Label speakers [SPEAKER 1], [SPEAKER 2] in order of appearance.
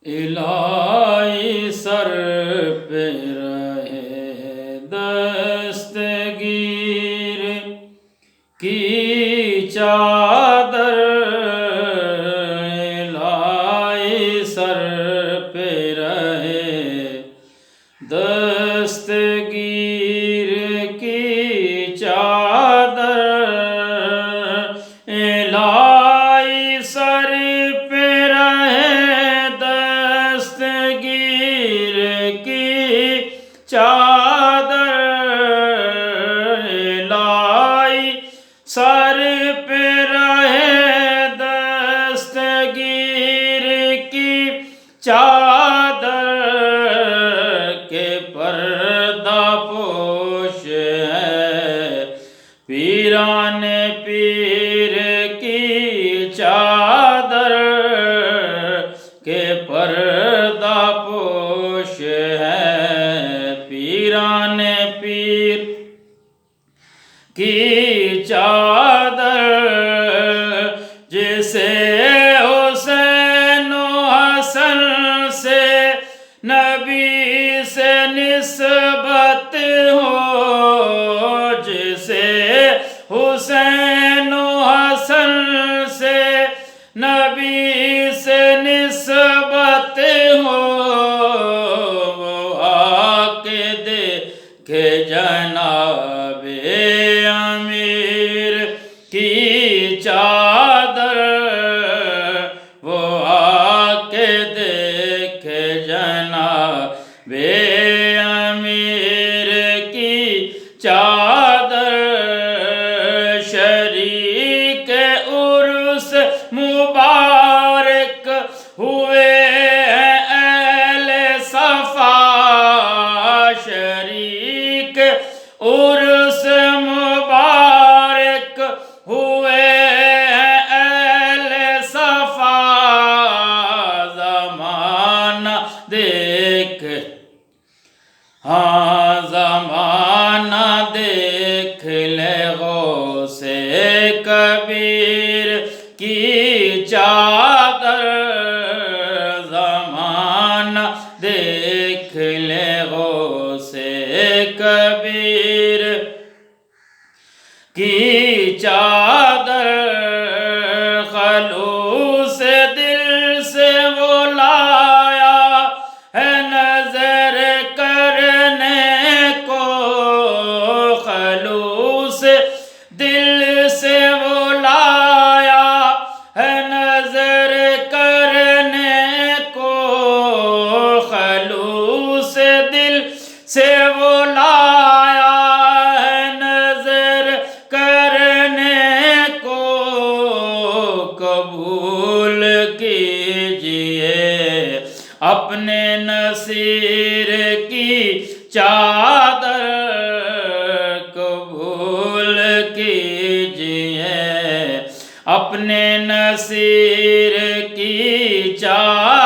[SPEAKER 1] الہی سر پہ رہے دستگیر کی چادر، الہی سر پہ رہے دستگیر کی چادر، الہی سر پہ رہے دستگیر کی چادر، الہی سر پہ رہے دستگیر کی چادر، کے پردہ پوش ہے پیران پیر کی چادر، کے پردہ پوش ہے پیران پیر کی چادر، جسے حسین و حسن سے نبی سے نسبت ہو، جسے حسین و حسن سے نبی سے نسبت ہو، وہ آ کے دیکھے جناب امیر کی چادر، وہ آ کے دیکھے جناب امیر کی چادر، شریک عرس مبارک ہوئے ہیں اہل صفا، شریک عرس مبارک ہوئے ہیں اہل صفا، زمانہ دیکھ زمانہ دیکھ لے غوث کبیر کی چادر، زمانہ دیکھ لے غوث کبیر کی چادر، خلوص دل سے وہ لایا ہے نظر کرنے کو، خلوص دل سے وہ لایا ہے نظر کرنے کو، خلوص دل سے وہ لایا ہے نظر کرنے کو، قبول کیجئے اپنے نصیر کی چادر، قبول کیجئے اپنے نصیر کی چادر۔